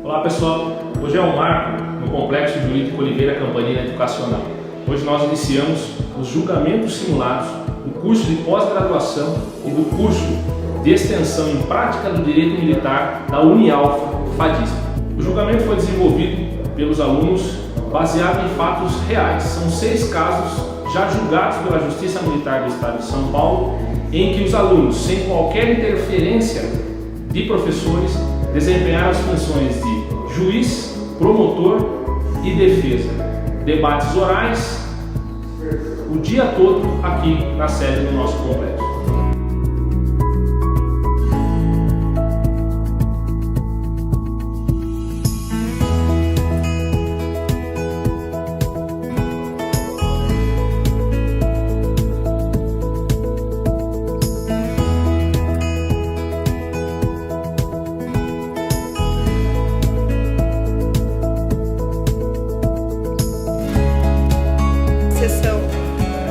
Olá pessoal, hoje é um marco no Complexo Jurídico Oliveira Campanina Educacional. Hoje nós iniciamos os julgamentos simulados do curso de pós-graduação e do curso de extensão em prática do direito militar da Unialfa FADISP. O julgamento foi desenvolvido pelos alunos baseado em fatos reais. São 6 casos já julgados pela Justiça Militar do Estado de São Paulo, em que os alunos, sem qualquer interferência de professores, desempenharam as funções de juiz, promotor e defesa. Debates orais o dia todo aqui na sede do nosso complexo.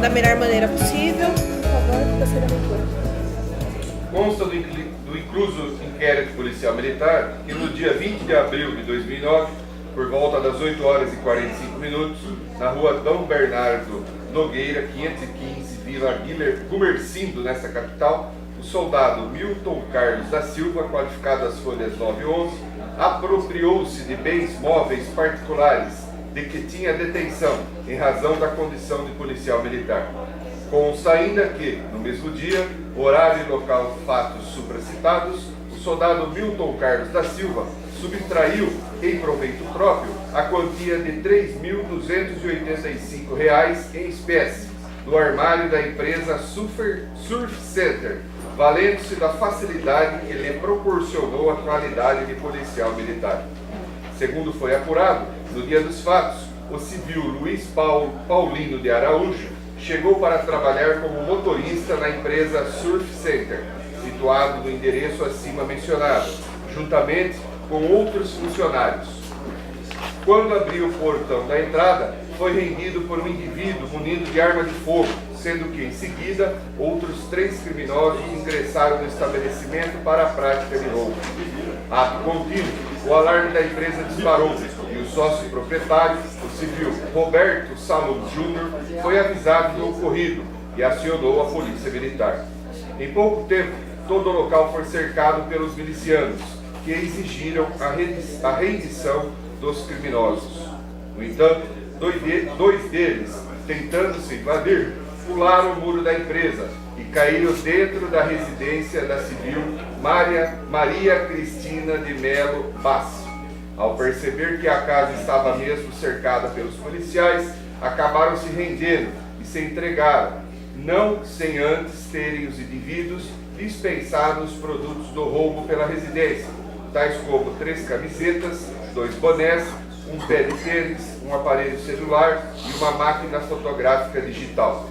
Da melhor maneira possível. Por favor, proceda a leitura. Consta do incluso inquérito policial militar que no dia 20 de abril de 2009, por volta das 8 horas e 45 minutos, na rua Dom Bernardo Nogueira, 515, Vila Gumercindo, nesta capital, o soldado Milton Carlos da Silva, qualificado às folhas 9 e 11, apropriou-se de bens móveis particulares de que tinha detenção em razão da condição de policial militar. Consta ainda que, no mesmo dia, horário e local fatos supracitados, o soldado Milton Carlos da Silva subtraiu, em proveito próprio, a quantia de R$ 3.285 em espécie do armário da empresa Surf Center, valendo-se da facilidade que lhe proporcionou a qualidade de policial militar. Segundo foi apurado, no dia dos fatos, o civil Luiz Paulino de Araújo chegou para trabalhar como motorista na empresa Surf Center, situado no endereço acima mencionado, juntamente com outros funcionários. Quando abriu o portão da entrada, foi rendido por um indivíduo munido de arma de fogo, sendo que, em seguida, outros 3 criminosos ingressaram no estabelecimento para a prática de roubo. Ato contínuo, o alarme da empresa disparou e o sócio proprietário, o civil Roberto Salum Júnior, foi avisado do ocorrido e acionou a polícia militar. Em pouco tempo, todo o local foi cercado pelos milicianos, que exigiram a rendição dos criminosos. No entanto, dois deles, tentando se invadir, pularam o muro da empresa e caíram dentro da residência da civil Maria Cristina de Melo Bassi. Ao perceber que a casa estava mesmo cercada pelos policiais, acabaram se rendendo e se entregaram, não sem antes terem os indivíduos dispensado os produtos do roubo pela residência, tais como 3 camisetas, 2 bonés, um pé de tênis, um aparelho celular e uma máquina fotográfica digital.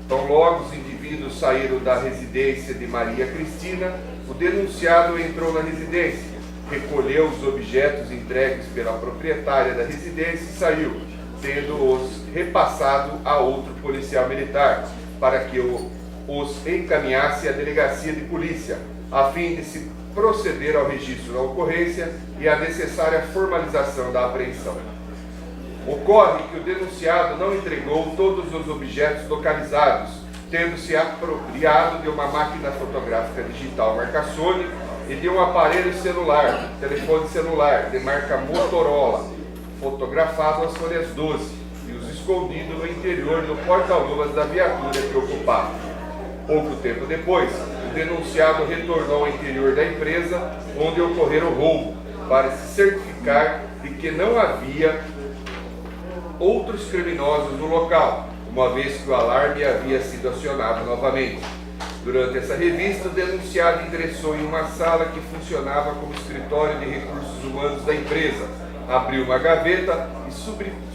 Então, logo os indivíduos saíram da residência de Maria Cristina, o denunciado entrou na residência, recolheu os objetos entregues pela proprietária da residência e saiu, tendo-os repassado a outro policial militar, para que os encaminhasse à delegacia de polícia, a fim de se proceder ao registro da ocorrência e à necessária formalização da apreensão. Ocorre que o denunciado não entregou todos os objetos localizados, tendo se apropriado de uma máquina fotográfica digital marca Sony e de um aparelho celular, telefone celular, de marca Motorola, fotografado às folhas 12, e os escondido no interior do porta-luvas da viatura que ocupava. Pouco tempo depois, o denunciado retornou ao interior da empresa, onde ocorrera o roubo, para se certificar de que não havia outros criminosos no local, uma vez que o alarme havia sido acionado novamente. Durante essa revista, o denunciado ingressou em uma sala que funcionava como escritório de recursos humanos da empresa, abriu uma gaveta e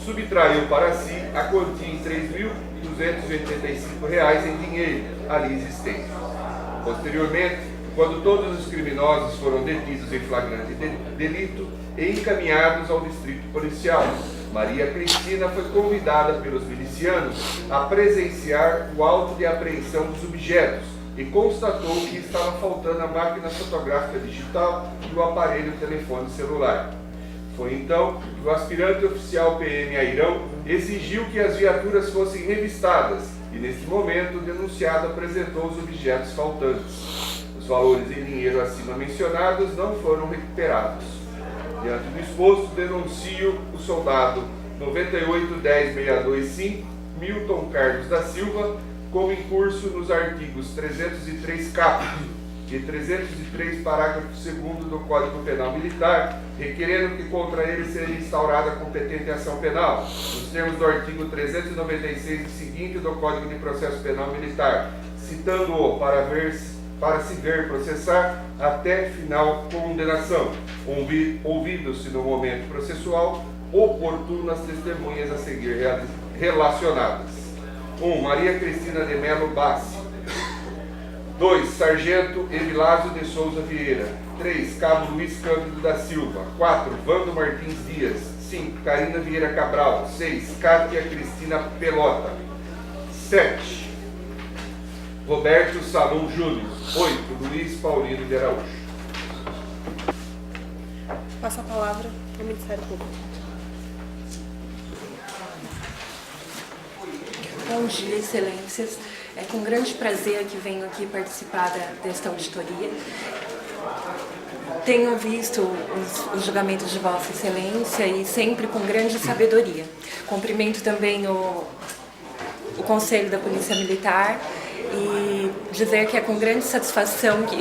subtraiu para si a quantia em R$ 3.285 em dinheiro, ali existente. Posteriormente, quando todos os criminosos foram detidos em flagrante delito e encaminhados ao distrito policial, Maria Cristina foi convidada pelos milicianos a presenciar o auto de apreensão dos objetos e constatou que estava faltando a máquina fotográfica digital e o aparelho telefone celular. Foi então que o aspirante oficial PM Airão exigiu que as viaturas fossem revistadas e, neste momento, o denunciado apresentou os objetos faltantes. Os valores em dinheiro acima mencionados não foram recuperados. Diante do exposto, denuncio o soldado 9810-625 Milton Carlos da Silva como incurso nos artigos 303 caput e 303 parágrafo 2º do Código Penal Militar, requerendo que contra ele seja instaurada competente ação penal, nos termos do artigo 396 e seguinte do Código de Processo Penal Militar, citando-o para se ver processar até final condenação, ouvido-se no momento processual oportuno as testemunhas a seguir relacionadas. 1. Maria Cristina de Melo Bassi. 2. Sargento Evilásio de Souza Vieira. 3. Cabo Luiz Cândido da Silva. 4. Vando Martins Dias. 5. Carina Vieira Cabral. 6. Cátia Cristina Pelota. 7. Roberto Salum Júnior. 8. Luiz Paulino de Araújo. Passa a palavra ao Ministério Público. Bom dia, excelências. É com grande prazer que venho aqui participar desta auditoria. Tenho visto os julgamentos de Vossa Excelência e sempre com grande sabedoria. Cumprimento também o Conselho da Polícia Militar e dizer que é com grande satisfação que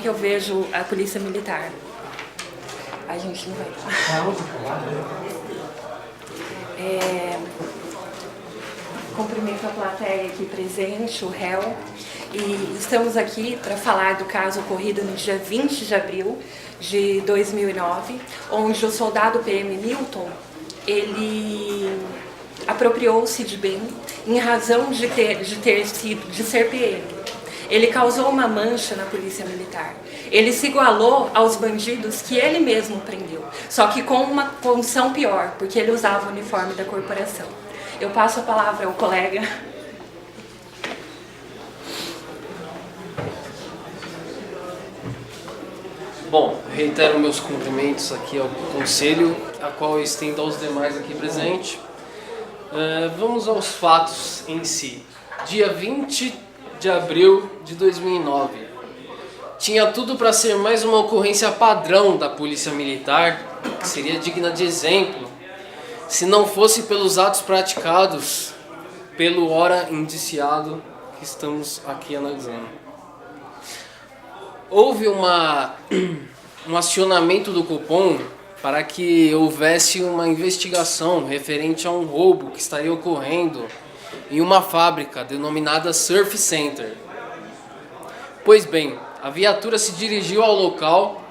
eu vejo a Polícia Militar. A gente não vai falar. Cumprimento a plateia aqui presente, o réu, e estamos aqui para falar do caso ocorrido no dia 20 de abril de 2009, onde o soldado PM Milton, ele apropriou-se de bem em razão de ser PM. Ele causou uma mancha na Polícia Militar. Ele se igualou aos bandidos que ele mesmo prendeu, só que com uma condição pior, porque ele usava o uniforme da corporação. Eu passo a palavra ao colega. Bom, reitero meus cumprimentos aqui ao Conselho, a qual eu estendo aos demais aqui presentes. Vamos aos fatos em si. Dia 20 de abril de 2009. Tinha tudo para ser mais uma ocorrência padrão da Polícia Militar, que seria digna de exemplo, se não fosse pelos atos praticados pelo ora indiciado que estamos aqui analisando. Houve um acionamento do Copom para que houvesse uma investigação referente a um roubo que estaria ocorrendo em uma fábrica denominada Surf Center. Pois bem, a viatura se dirigiu ao local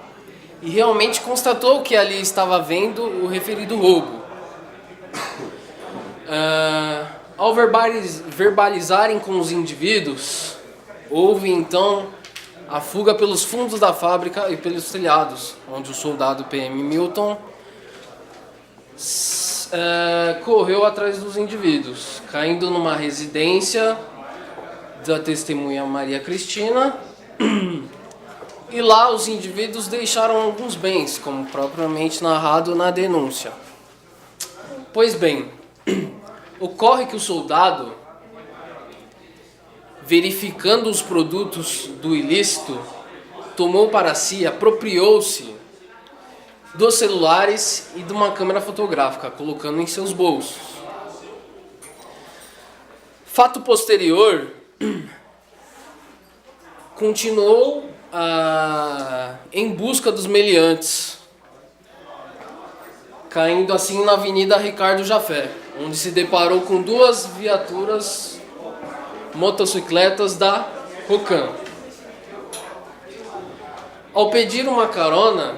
e realmente constatou que ali estava havendo o referido roubo. Ao verbalizarem com os indivíduos, houve então a fuga pelos fundos da fábrica e pelos telhados, onde o soldado PM Milton correu atrás dos indivíduos, caindo numa residência da testemunha Maria Cristina, e lá os indivíduos deixaram alguns bens, como propriamente narrado na denúncia. Pois bem, ocorre que o soldado, verificando os produtos do ilícito, tomou para si, apropriou-se dos celulares e de uma câmera fotográfica, colocando em seus bolsos. Fato posterior, continuou em busca dos meliantes, caindo assim na Avenida Ricardo Jafé, onde se deparou com duas viaturas motocicletas da Rocan. Ao pedir uma carona,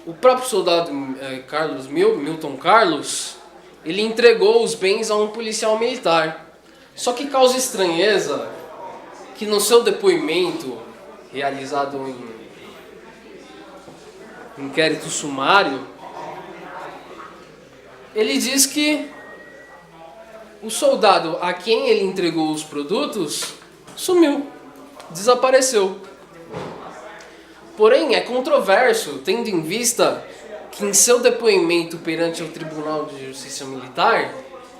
o próprio soldado Milton Carlos ele entregou os bens a um policial militar. Só que causa estranheza que no seu depoimento, realizado em inquérito sumário, ele diz que o soldado a quem ele entregou os produtos sumiu, desapareceu. Porém, é controverso, tendo em vista que em seu depoimento perante o Tribunal de Justiça Militar,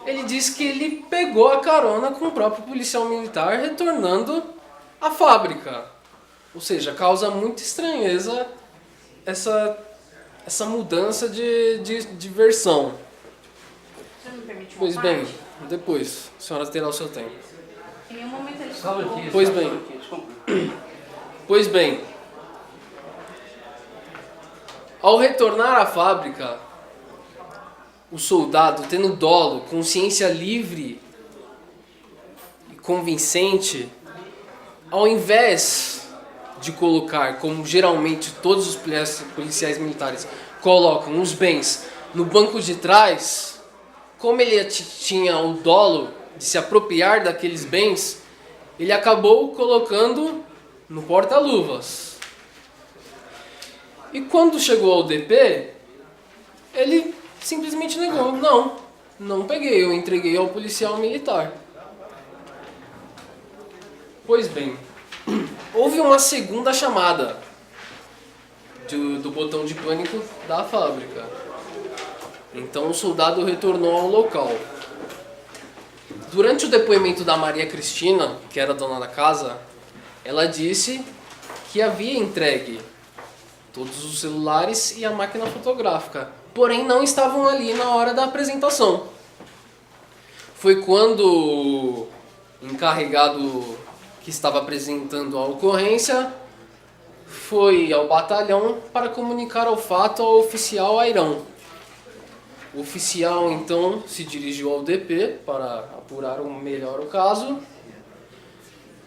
ele diz que ele pegou a carona com o próprio policial militar retornando à fábrica. Ou seja, causa muita estranheza essa mudança de versão. Você não me permite uma Pois parte? bem, depois, a senhora terá o seu tempo. Em nenhum momento ele Salve falou. aqui, Pois salve bem. aqui, desculpa. Pois bem, ao retornar à fábrica, o soldado, tendo dolo, consciência livre e convincente, ao invés de colocar, como geralmente todos os policiais militares colocam, os bens no banco de trás, como ele tinha o dolo de se apropriar daqueles bens, ele acabou colocando no porta-luvas. E quando chegou ao DP, ele simplesmente negou. Não peguei, eu entreguei ao policial militar. Pois bem, houve uma segunda chamada do botão de pânico da fábrica. Então o soldado retornou ao local. Durante o depoimento da Maria Cristina, que era dona da casa, ela disse que havia entregue todos os celulares e a máquina fotográfica, porém não estavam ali na hora da apresentação. Foi quando o encarregado que estava apresentando a ocorrência foi ao batalhão para comunicar o fato ao oficial Airão. O oficial então se dirigiu ao DP para apurar melhor o caso,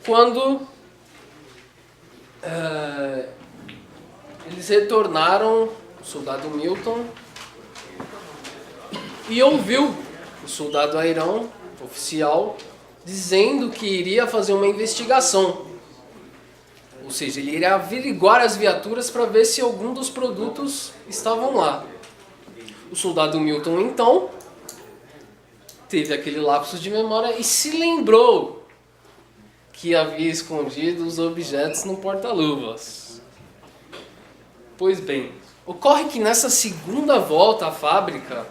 quando eles retornaram, o soldado Milton, e ouviu o soldado Airão, oficial, dizendo que iria fazer uma investigação. Ou seja, ele iria averiguar as viaturas para ver se algum dos produtos estavam lá. O soldado Milton, então, teve aquele lapso de memória e se lembrou que havia escondido os objetos no porta-luvas. Pois bem, ocorre que nessa segunda volta à fábrica,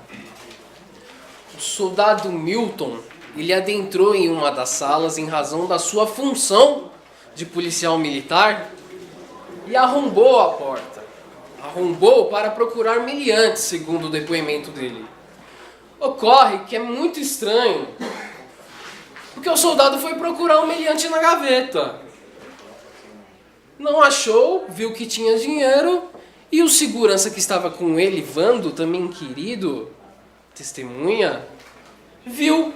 o soldado Milton, ele adentrou em uma das salas em razão da sua função de policial militar e arrombou a porta. Arrombou para procurar meliantes, segundo o depoimento dele. Ocorre que é muito estranho, porque o soldado foi procurar um meliante na gaveta. Não achou, viu que tinha dinheiro, e o segurança que estava com ele, Vando, também querido, testemunha, viu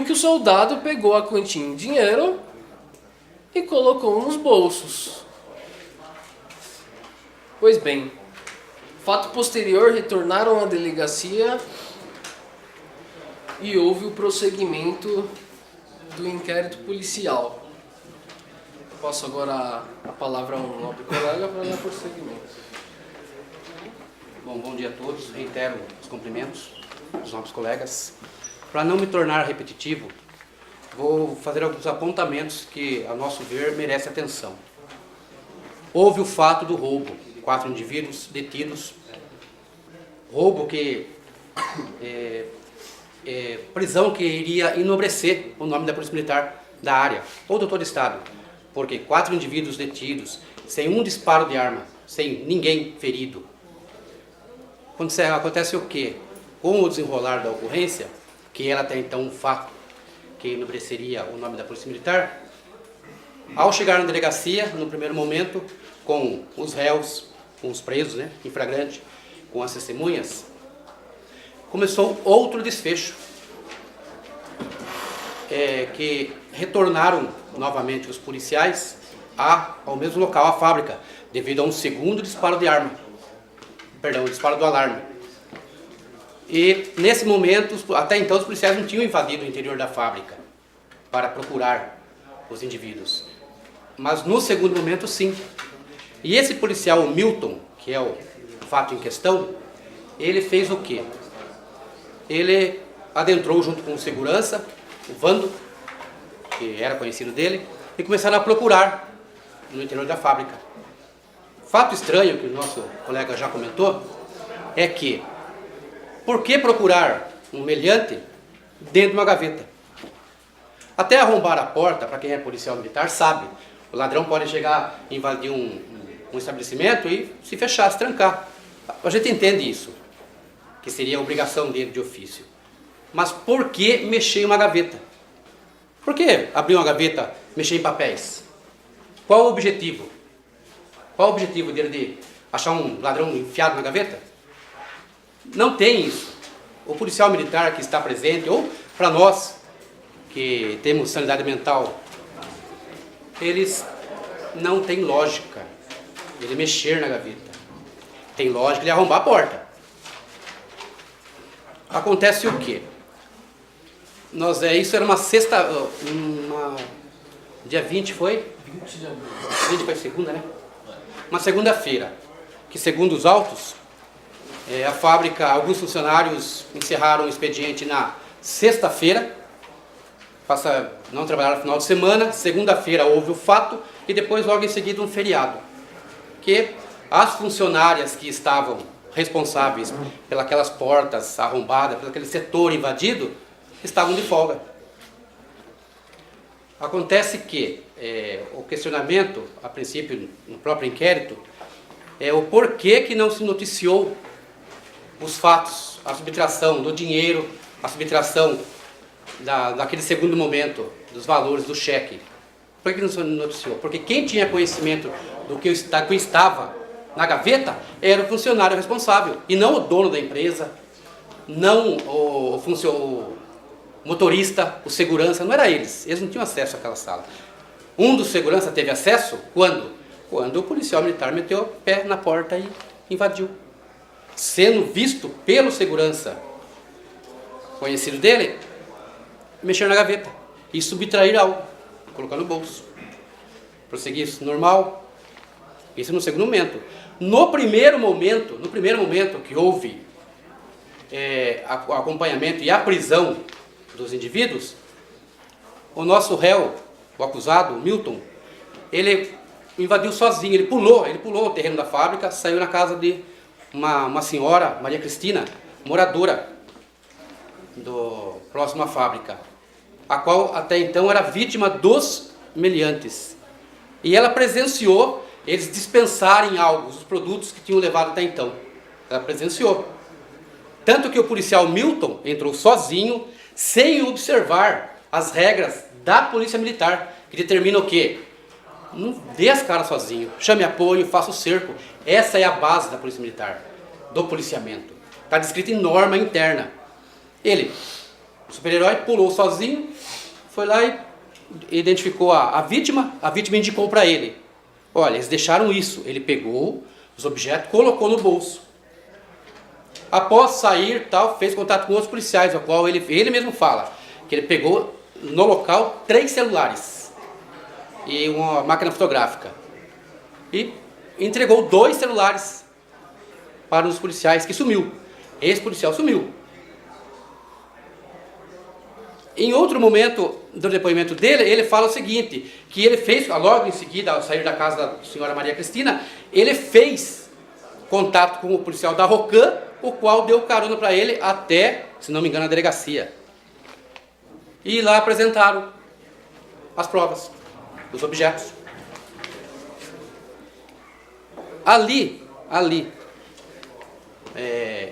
que o soldado pegou a quantia em dinheiro e colocou nos bolsos. Pois bem, fato posterior, retornaram à delegacia e houve o prosseguimento do inquérito policial. Passo agora a palavra a um nobre colega para dar prosseguimento. Bom dia a todos. Reitero os cumprimentos dos nossos colegas. Para não me tornar repetitivo, vou fazer alguns apontamentos que, a nosso ver, merece atenção. Houve o fato do roubo. 4 indivíduos detidos. Roubo que... prisão que iria enobrecer o nome da Polícia Militar da área, ou do todo Estado. Porque 4 indivíduos detidos, sem um disparo de arma, sem ninguém ferido. Acontece o quê? Com o desenrolar da ocorrência, que era até então um fato que enobreceria o nome da Polícia Militar, ao chegar na delegacia, no primeiro momento, com os réus, com os presos, né, em flagrante, com as testemunhas, começou outro desfecho, que retornaram novamente os policiais ao mesmo local, à fábrica, devido a um segundo disparo de arma, perdão, disparo do alarme. E nesse momento, até então, os policiais não tinham invadido o interior da fábrica para procurar os indivíduos. Mas no segundo momento, sim. E esse policial, o Milton, que é o fato em questão, ele fez o quê? Ele adentrou junto com o segurança, o Vando, que era conhecido dele, e começaram a procurar no interior da fábrica. Fato estranho, que o nosso colega já comentou, é que, por que procurar um meliante dentro de uma gaveta? Até arrombar a porta, para quem é policial militar, sabe. O ladrão pode chegar, invadir um estabelecimento e se fechar, se trancar. A gente entende isso, que seria a obrigação dele de ofício. Mas por que mexer em uma gaveta? Por que abrir uma gaveta, mexer em papéis? Qual o objetivo? Qual o objetivo dele de achar um ladrão enfiado na gaveta? Não tem isso. O policial militar que está presente, ou para nós que temos sanidade mental, eles não têm lógica ele mexer na gaveta. Tem lógica ele arrombar a porta. Acontece o quê? Isso era uma sexta... dia 20 foi? 20 de abril. 20 foi segunda, né? Uma segunda-feira, que segundo os autos, a fábrica, alguns funcionários encerraram o expediente na sexta-feira, não trabalharam no final de semana, segunda-feira houve o fato e depois logo em seguida um feriado. Que as funcionárias que estavam responsáveis pelas portas arrombadas, pelo aquele setor invadido, estavam de folga. Acontece que o questionamento, a princípio, no próprio inquérito, é o porquê que não se noticiou os fatos, a subtração do dinheiro, a subtração daquele segundo momento, dos valores do cheque. Por que não se noticiou? Porque quem tinha conhecimento do que estava na gaveta era o funcionário responsável, e não o dono da empresa, não o motorista, o segurança, não era eles. Eles não tinham acesso àquela sala. Um dos seguranças teve acesso quando? Quando o policial militar meteu o pé na porta e invadiu. Sendo visto pelo segurança conhecido dele, mexer na gaveta e subtrair algo, colocar no bolso. Prosseguir isso normal. Isso no segundo momento. No primeiro momento que houve o acompanhamento e a prisão dos indivíduos, o nosso réu, o acusado, o Milton, ele invadiu sozinho, ele pulou o terreno da fábrica, saiu na casa de uma senhora, Maria Cristina, moradora próximo à fábrica, a qual até então era vítima dos meliantes. E ela presenciou eles dispensarem algo, os produtos que tinham levado até então. Ela presenciou. Tanto que o policial Milton entrou sozinho, sem observar as regras da polícia militar, que determina o quê? Não dê as caras sozinho, chame apoio, faça o cerco. Essa é a base da polícia militar, do policiamento. Está descrito em norma interna. Ele, o super-herói, pulou sozinho, foi lá e identificou a vítima indicou para ele. Olha, eles deixaram isso. Ele pegou os objetos, colocou no bolso. Após sair, fez contato com outros policiais, ao qual ele mesmo fala que ele pegou no local 3 celulares e uma máquina fotográfica. E entregou 2 celulares para os policiais, que sumiu. Esse policial sumiu. Em outro momento do depoimento dele, ele fala o seguinte, que ele fez, logo em seguida, ao sair da casa da senhora Maria Cristina, ele fez contato com o policial da Rocan, o qual deu carona para ele até, se não me engano, a delegacia. E lá apresentaram as provas, os objetos. Ali,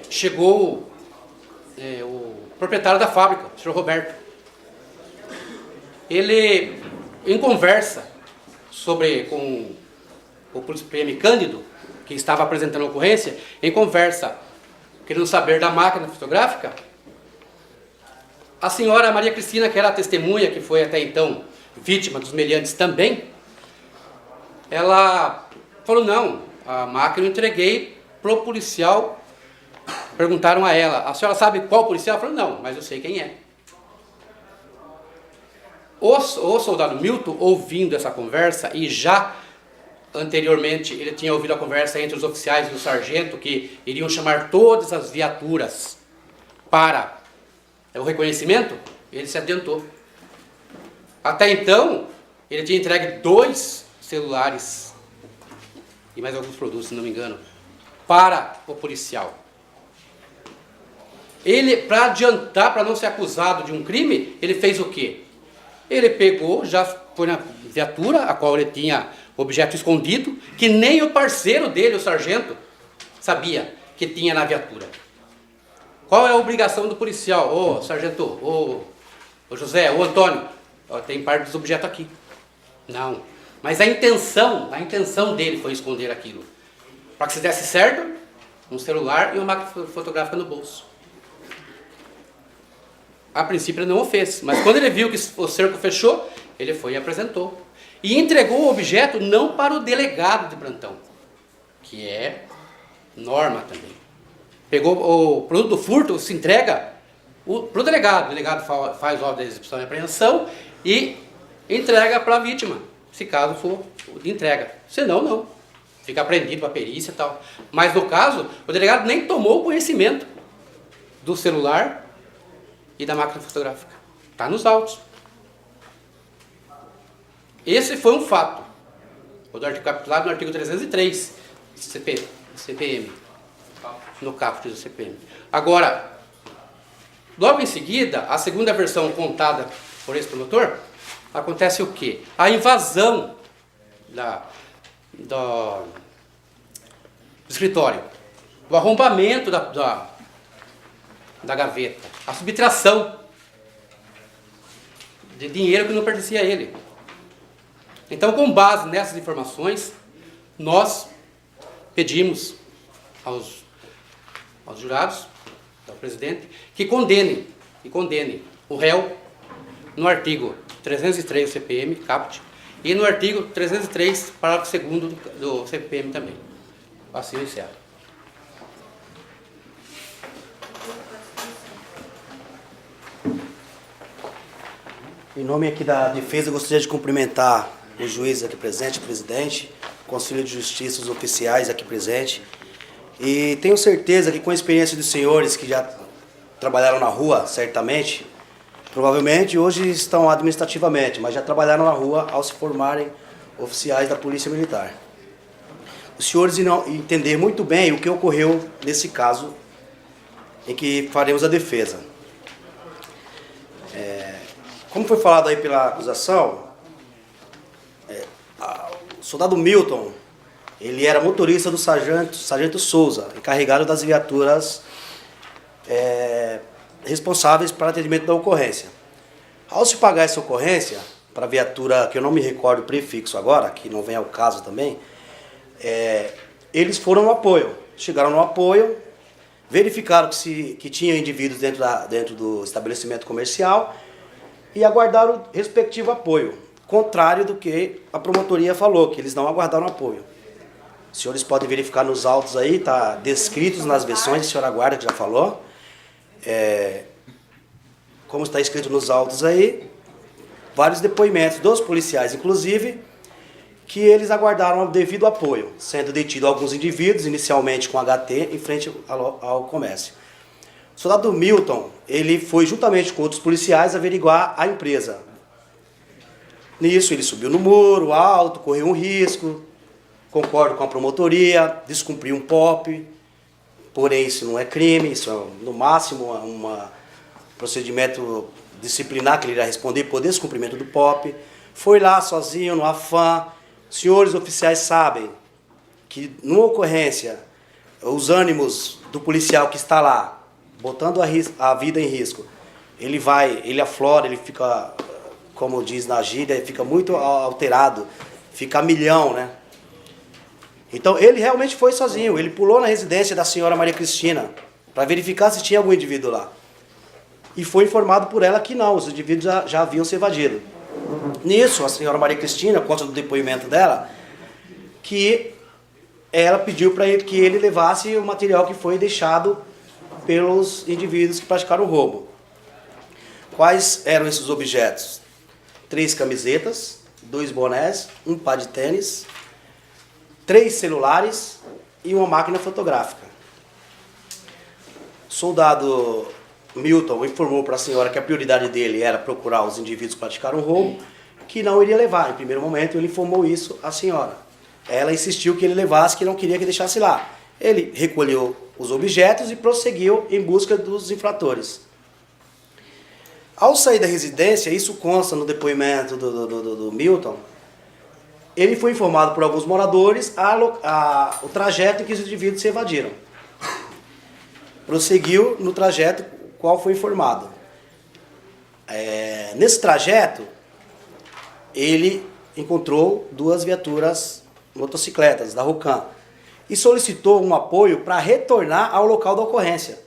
chegou o proprietário da fábrica, o senhor Roberto. Ele, em conversa com o PM Cândido, que estava apresentando a ocorrência, em conversa, querendo saber da máquina fotográfica, a senhora Maria Cristina, que era a testemunha, que foi até então vítima dos meliantes também, ela falou, não, a máquina eu entreguei pro policial Perguntaram a ela, a senhora sabe qual policial? Ela falou, não, mas eu sei quem é. O soldado Milton, ouvindo essa conversa, e já anteriormente ele tinha ouvido a conversa entre os oficiais e o sargento, que iriam chamar todas as viaturas para o reconhecimento, ele se adiantou. Até então, ele tinha entregue 2 celulares e mais alguns produtos, se não me engano, para o policial. Ele, para adiantar, para não ser acusado de um crime, ele fez o quê? Ele pegou, já foi na viatura, a qual ele tinha objeto escondido, que nem o parceiro dele, o sargento, sabia que tinha na viatura. Qual é a obrigação do policial? Ô sargento, ô José, ô Antônio, ó, tem parte dos objetos aqui. Não. Mas a intenção dele foi esconder aquilo. Para que se desse certo, um celular e uma máquina fotográfica no bolso. A princípio ele não o fez, mas quando ele viu que o cerco fechou, ele foi e apresentou. E entregou o objeto não para o delegado de plantão, que é norma também. Pegou o produto do furto, se entrega para o delegado faz ordem de exibição e apreensão e entrega para a vítima, se caso for de entrega. Senão, não. Fica apreendido para a perícia e tal. Mas no caso, o delegado nem tomou conhecimento do celular e da máquina fotográfica. Está nos autos. Esse foi um fato. O do artigo capitulado no artigo 303 CPM. No caput do CPM. Agora, logo em seguida, a segunda versão contada por esse promotor, acontece o quê? A invasão do escritório, o arrombamento da gaveta, a subtração de dinheiro que não pertencia a ele. Então, com base nessas informações, nós pedimos aos jurados, ao presidente, que condene o réu no artigo 303 do CPM, caput, e no artigo 303, parágrafo 2º do CPM também. Assim eu encerro. Em nome aqui da defesa, eu gostaria de cumprimentar os juízes aqui presentes, o presidente, o Conselho de Justiça, os oficiais aqui presentes. E tenho certeza que com a experiência dos senhores que já trabalharam na rua, certamente, provavelmente hoje estão administrativamente, mas já trabalharam na rua ao se formarem oficiais da Polícia Militar. Os senhores irão entender muito bem o que ocorreu nesse caso em que faremos a defesa. Como foi falado aí pela acusação, o soldado Milton, ele era motorista do sargento Souza, encarregado das viaturas responsáveis para atendimento da ocorrência. Ao se pagar essa ocorrência, para a viatura, que eu não me recordo o prefixo agora, que não vem ao caso também, eles foram no apoio. Chegaram no apoio, verificaram que tinha indivíduos dentro do estabelecimento comercial e aguardaram o respectivo apoio, contrário do que a promotoria falou, que eles não aguardaram apoio. Os senhores podem verificar nos autos aí, está descritos nas versões, a senhora guarda que já falou. Como está escrito nos autos aí, vários depoimentos dos policiais, inclusive, que eles aguardaram o devido apoio, sendo detido alguns indivíduos, inicialmente com HT, em frente ao comércio. O soldado Milton, ele foi juntamente com outros policiais averiguar a empresa. Nisso, ele subiu no muro alto, correu um risco, concordo com a promotoria, descumpriu um POP, porém isso não é crime, isso é no máximo um procedimento disciplinar que ele irá responder por descumprimento do POP. Foi lá sozinho, no afã. Senhores oficiais sabem que numa ocorrência, os ânimos do policial que está lá, botando a vida em risco, ele aflora, ele fica, como diz na gíria, ele fica muito alterado, fica a milhão, né? Então ele realmente foi sozinho, ele pulou na residência da senhora Maria Cristina para verificar se tinha algum indivíduo lá. E foi informado por ela que não, os indivíduos já haviam se evadido. Nisso, a senhora Maria Cristina, conta do depoimento dela, que ela pediu para que ele levasse o material que foi deixado pelos indivíduos que praticaram o roubo. Quais eram esses objetos? 3 camisetas, 2 bonés, um par de tênis, 3 celulares e uma máquina fotográfica. O soldado Milton informou para a senhora que a prioridade dele era procurar os indivíduos que praticaram o roubo, que não iria levar. Em primeiro momento, ele informou isso à senhora. Ela insistiu que ele levasse, que não queria que deixasse lá. Ele recolheu os objetos e prosseguiu em busca dos infratores. Ao sair da residência, isso consta no depoimento do Milton, ele foi informado por alguns moradores o trajeto em que os indivíduos se evadiram. Prosseguiu no trajeto qual foi informado. Nesse trajeto, ele encontrou 2 viaturas motocicletas da Rocan e solicitou um apoio para retornar ao local da ocorrência.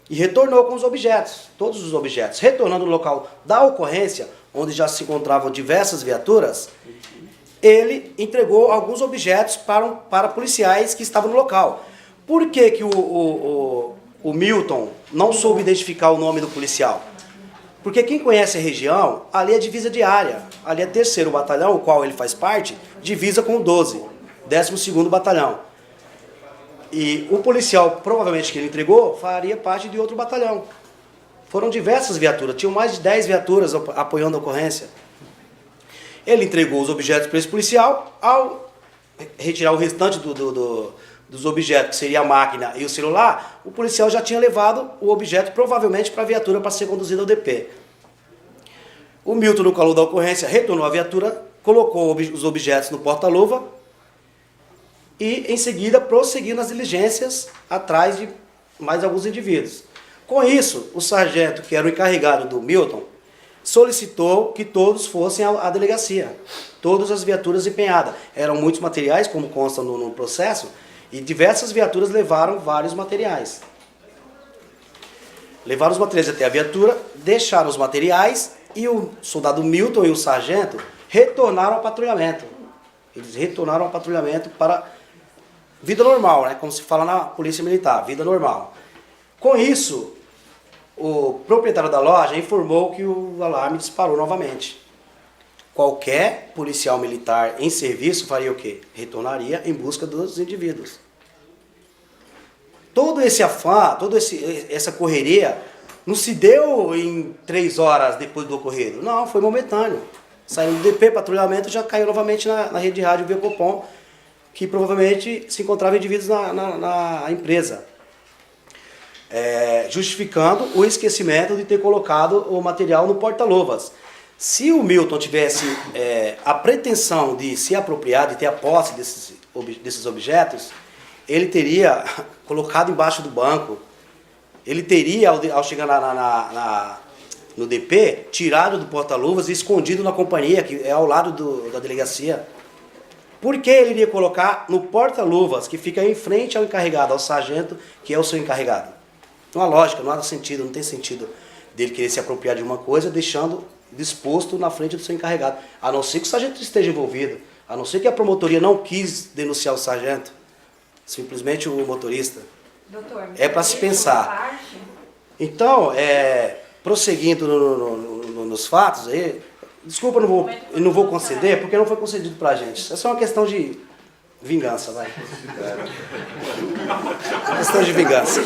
E retornou com os objetos, todos os objetos. Retornando no local da ocorrência, onde já se encontravam diversas viaturas, ele entregou alguns objetos para policiais que estavam no local. Por que que o Milton não soube identificar o nome do policial? Porque quem conhece a região, ali é divisa diária. Ali é 3º Batalhão, o qual ele faz parte, divisa com o 12º Batalhão. E o policial, provavelmente, que ele entregou, faria parte de outro batalhão. Foram diversas viaturas, tinham mais de 10 viaturas apoiando a ocorrência. Ele entregou os objetos para esse policial. Ao retirar o restante dos objetos, que seria a máquina e o celular, o policial já tinha levado o objeto, provavelmente, para a viatura para ser conduzida ao DP. O Milton, no calor da ocorrência, retornou à viatura, colocou os objetos no porta-luva, e, em seguida, prosseguiu nas diligências atrás de mais alguns indivíduos. Com isso, o sargento, que era o encarregado do Milton, solicitou que todos fossem à delegacia. Todas as viaturas empenhadas. Eram muitos materiais, como consta no processo, e diversas viaturas levaram vários materiais. Levaram os materiais até a viatura, deixaram os materiais e o soldado Milton e o sargento retornaram ao patrulhamento. Eles retornaram ao patrulhamento para vida normal, né? Como se fala na polícia militar, vida normal. Com isso, o proprietário da loja informou que o alarme disparou novamente. Qualquer policial militar em serviço faria o quê? Retornaria em busca dos indivíduos. Todo esse afã, toda essa correria, não se deu em 3 horas depois do ocorrido. Não, foi momentâneo. Saiu do DP, patrulhamento, já caiu novamente na rede de rádio Viacopom, que provavelmente se encontravam indivíduos na empresa. Justificando o esquecimento de ter colocado o material no porta-luvas. Se o Milton tivesse a pretensão de se apropriar, de ter a posse desses objetos, ele teria colocado embaixo do banco, ele teria, ao chegar no DP, tirado do porta-luvas e escondido na companhia, que é ao lado da delegacia. Por que ele iria colocar no porta-luvas, que fica em frente ao encarregado, ao sargento, que é o seu encarregado? Não há lógica, não há sentido, não tem sentido dele querer se apropriar de uma coisa, deixando disposto na frente do seu encarregado. A não ser que o sargento esteja envolvido, a não ser que a promotoria não quis denunciar o sargento, simplesmente o motorista. Doutor, é para se pensar. Então, prosseguindo nos fatos aí, desculpa, eu não vou conceder, porque não foi concedido pra gente. Isso é só uma questão de vingança, vai. Uma questão de vingança.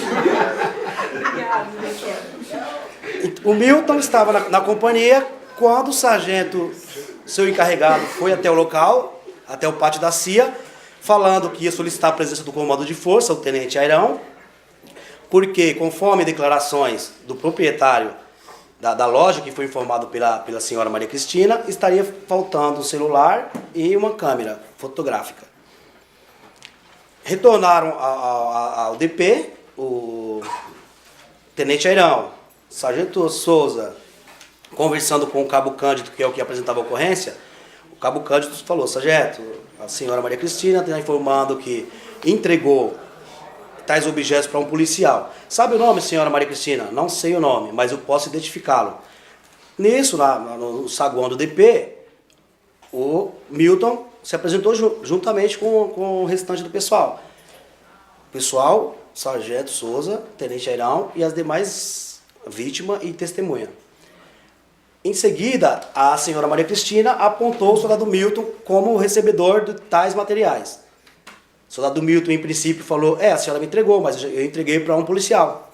O Milton estava na companhia quando o sargento, seu encarregado, foi até o local, até o pátio da CIA, falando que ia solicitar a presença do comando de força, o tenente Airão, porque, conforme declarações do proprietário da loja, que foi informado pela senhora Maria Cristina, estaria faltando um celular e uma câmera fotográfica. Retornaram ao DP, o tenente Airão, sargento Souza, conversando com o cabo Cândido, que é o que apresentava a ocorrência. O cabo Cândido falou: sargento, a senhora Maria Cristina está informando que entregou tais objetos para um policial. Sabe o nome, senhora Maria Cristina? Não sei o nome, mas eu posso identificá-lo. Nisso, no saguão do DP, o Milton se apresentou juntamente com o restante do pessoal. O pessoal Sargento Souza, Tenente Airão e as demais vítimas e testemunha. Em seguida, a senhora Maria Cristina apontou o soldado Milton como o recebedor de tais materiais. O soldado Milton, em princípio, falou, a senhora me entregou, mas eu entreguei para um policial.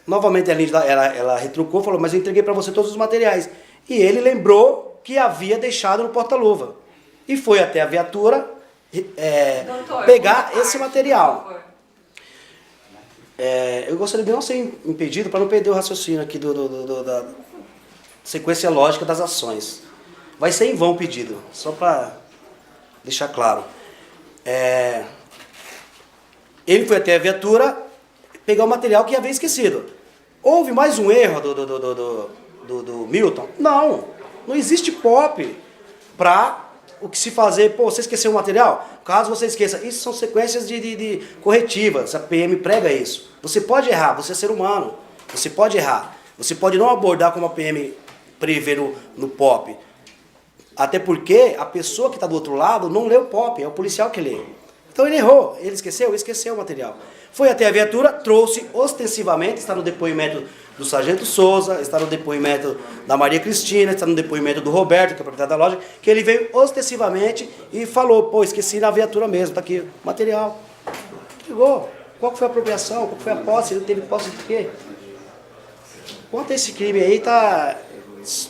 Novamente, ela retrucou e falou, mas eu entreguei para você todos os materiais. E ele lembrou que havia deixado no porta-luva. E foi até a viatura Doutor, pegar esse material. Eu gostaria de não ser impedido para não perder o raciocínio aqui da sequência lógica das ações. Vai ser em vão o pedido, só para deixar claro. Ele foi até a viatura pegar o material que havia esquecido. Houve mais um erro do Milton? Não existe POP para o que se fazer. Pô, você esqueceu o material? Caso você esqueça, isso são sequências de corretivas, a PM prega isso. Você pode errar, você é ser humano, você pode errar. Você pode não abordar como a PM prevê no POP. Até porque a pessoa que está do outro lado não lê o POP, é o policial que lê. Então ele errou, ele esqueceu o material. Foi até a viatura, trouxe ostensivamente, está no depoimento do Sargento Souza, está no depoimento da Maria Cristina, está no depoimento do Roberto, que é o proprietário da loja, que ele veio ostensivamente e falou, pô, esqueci na viatura mesmo, está aqui o material. Entregou. Qual foi a apropriação? Qual foi a posse? Ele teve posse de quê? Quanto a esse crime aí,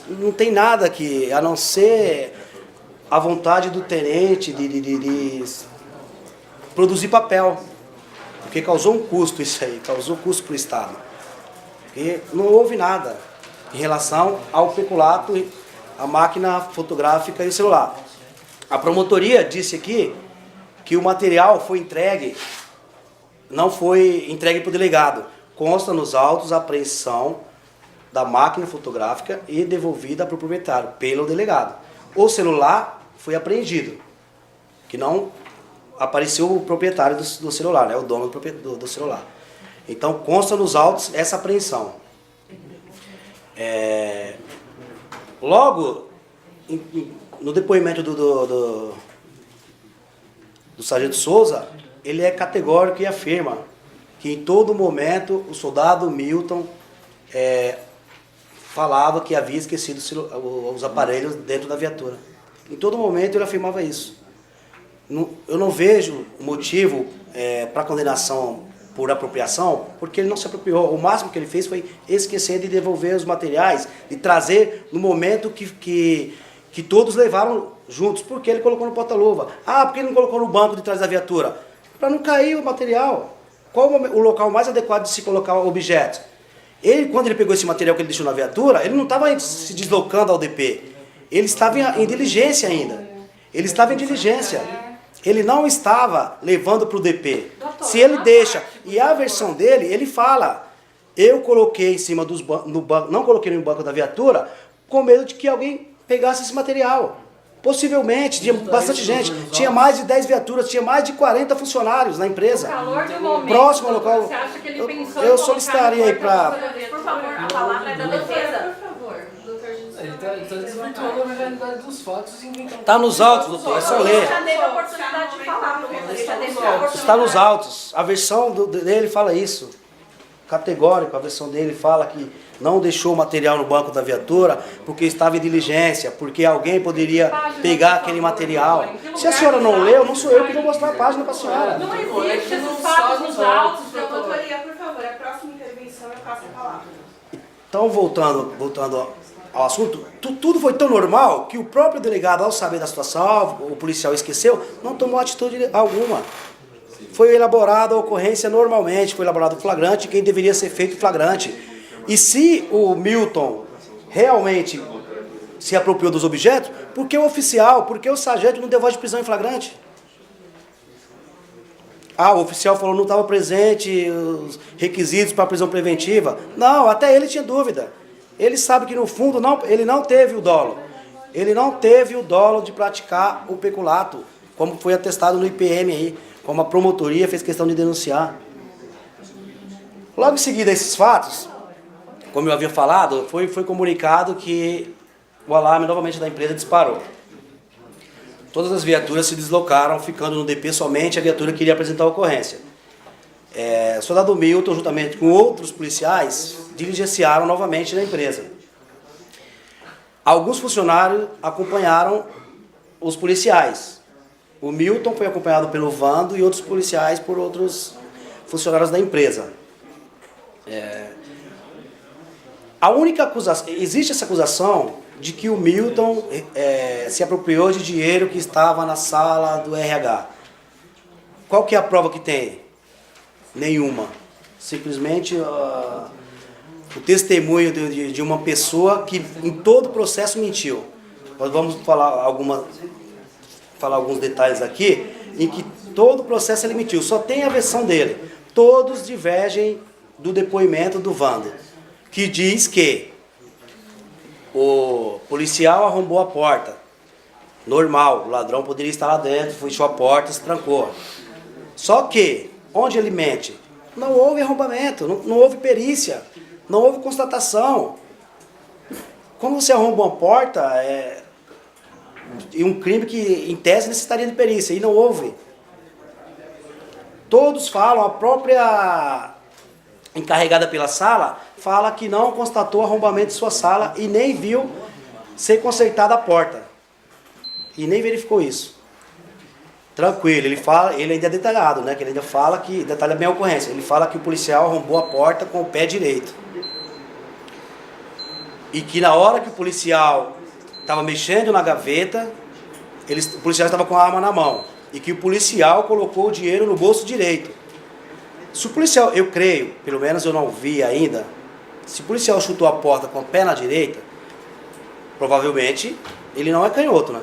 não tem nada aqui, a não ser a vontade do tenente de produzir papel. Porque causou um custo isso aí, causou custo para o Estado. E não houve nada em relação ao peculato, a máquina fotográfica e o celular. A promotoria disse aqui que o material foi entregue, não foi entregue para o delegado. Consta nos autos a apreensão da máquina fotográfica e devolvida para o proprietário, pelo delegado. O celular foi apreendido, que não apareceu o proprietário do celular, né, o dono do celular. Então consta nos autos essa apreensão. Logo, no depoimento do Sargento Souza, ele é categórico e afirma que em todo momento o soldado Milton falava que havia esquecido os aparelhos dentro da viatura. Em todo momento ele afirmava isso. Eu não vejo motivo para condenação por apropriação, porque ele não se apropriou. O máximo que ele fez foi esquecer de devolver os materiais, de trazer no momento que todos levaram juntos, porque ele colocou no porta-luva. Porque ele não colocou no banco de trás da viatura? Para não cair o material. Qual o local mais adequado de se colocar objetos? Quando ele pegou esse material que ele deixou na viatura, ele não estava se deslocando ao DP. Ele estava em diligência ainda. Ele estava em diligência. Ele não estava levando para o DP. Se ele deixa, e a versão dele, ele fala, eu coloquei em cima dos bancos, não coloquei no banco da viatura, com medo de que alguém pegasse esse material. Possivelmente, tinha bastante gente, tinha mais de 10 viaturas, tinha mais de 40 funcionários na empresa. No calor do momento, próximo ao local, você acha que ele pensou eu em solicitaria aí para... Por favor, a palavra é da defesa. Por favor, doutor Jesus. Ele está desvirtuando a realidade dos fatos e inventando... Está nos autos, doutor, é só ler. Já teve a oportunidade de falar, Está nos autos. A versão dele fala isso. Categórico, a versão dele fala que não deixou o material no banco da viatura porque estava em diligência, porque alguém poderia pegar aquele material. Se a senhora não leu, não sou eu que vou mostrar a página para a senhora. Não existe esses fatos nos autos, doutor. Doutoria, por favor, a próxima intervenção eu passo a palavra. Então, voltando ao assunto, tudo foi tão normal que o próprio delegado, ao saber da situação, o policial esqueceu, não tomou atitude alguma. Foi elaborada a ocorrência normalmente, foi elaborado o flagrante, quem deveria ser feito flagrante. E se o Milton realmente se apropriou dos objetos, por que o oficial, por que o sargento não deu voz de prisão em flagrante? O oficial falou que não estava presente os requisitos para a prisão preventiva. Não, até ele tinha dúvida. Ele sabe que no fundo ele não teve o dolo. Ele não teve o dolo de praticar o peculato, como foi atestado no IPM aí, como a promotoria fez questão de denunciar. Logo em seguida a esses fatos, como eu havia falado, foi comunicado que o alarme novamente da empresa disparou. Todas as viaturas se deslocaram, ficando no DP somente a viatura que iria apresentar a ocorrência. O soldado Milton, juntamente com outros policiais, diligenciaram novamente na empresa. Alguns funcionários acompanharam os policiais. O Milton foi acompanhado pelo Vando e outros policiais por outros funcionários da empresa. A única acusação, existe essa acusação de que o Milton se apropriou de dinheiro que estava na sala do RH. Qual que é a prova que tem? Nenhuma. Simplesmente o testemunho de uma pessoa que em todo o processo mentiu. Nós vamos falar alguns detalhes aqui, em que todo o processo ele mentiu. Só tem a versão dele. Todos divergem do depoimento do Vando, que diz que o policial arrombou a porta. Normal, o ladrão poderia estar lá dentro, fechou a porta e se trancou. Só que, onde ele mente? Não houve arrombamento, não houve perícia, não houve constatação. Como você arromba uma porta, e um crime que, em tese, necessitaria de perícia, e não houve. Todos falam, a própria encarregada pela sala fala que não constatou arrombamento de sua sala e nem viu ser consertada a porta. E nem verificou isso. Tranquilo, ele ainda é detalhado, né? Que ele ainda fala que, detalha bem a ocorrência, ele fala que o policial arrombou a porta com o pé direito. E que na hora que o policial estava mexendo na gaveta, o policial estava com a arma na mão. E que o policial colocou o dinheiro no bolso direito. Se o policial, eu creio, pelo menos eu não vi ainda, se o policial chutou a porta com o pé na direita, provavelmente ele não é canhoto, né?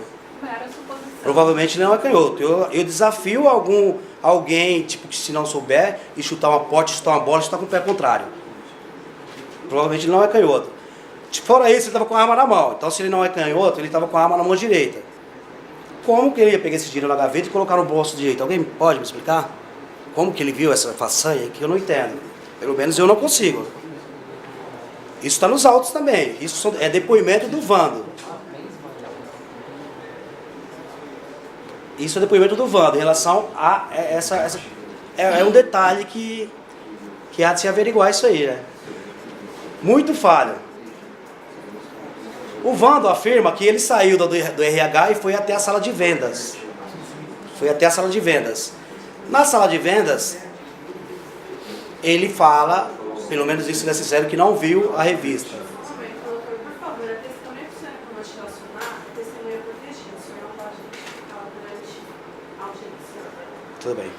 Provavelmente ele não é canhoto. Eu desafio alguém, tipo, que se não souber, e chutar uma porta, chutar uma bola, chutar com o pé contrário. Provavelmente ele não é canhoto. Fora isso, ele estava com a arma na mão. Então, se ele não é canhoto, ele estava com a arma na mão direita. Como que ele ia pegar esse dinheiro na gaveta e colocar no bolso direito? Alguém pode me explicar? Como que ele viu essa façanha que eu não entendo? Pelo menos eu não consigo. Isso está nos autos também. Isso é depoimento do Vando. Isso é depoimento do Vando em relação a essa é um detalhe que há de se averiguar isso aí, né? Muito falho. O Vando afirma que ele saiu do RH e foi até a sala de vendas. Na sala de vendas, ele fala, pelo menos isso é sincero, que não viu a revista. Por favor, a testemunha que o senhor acabou de relacionar, a testemunha é protegida. O senhor não pode falar durante a audiência. Tudo bem.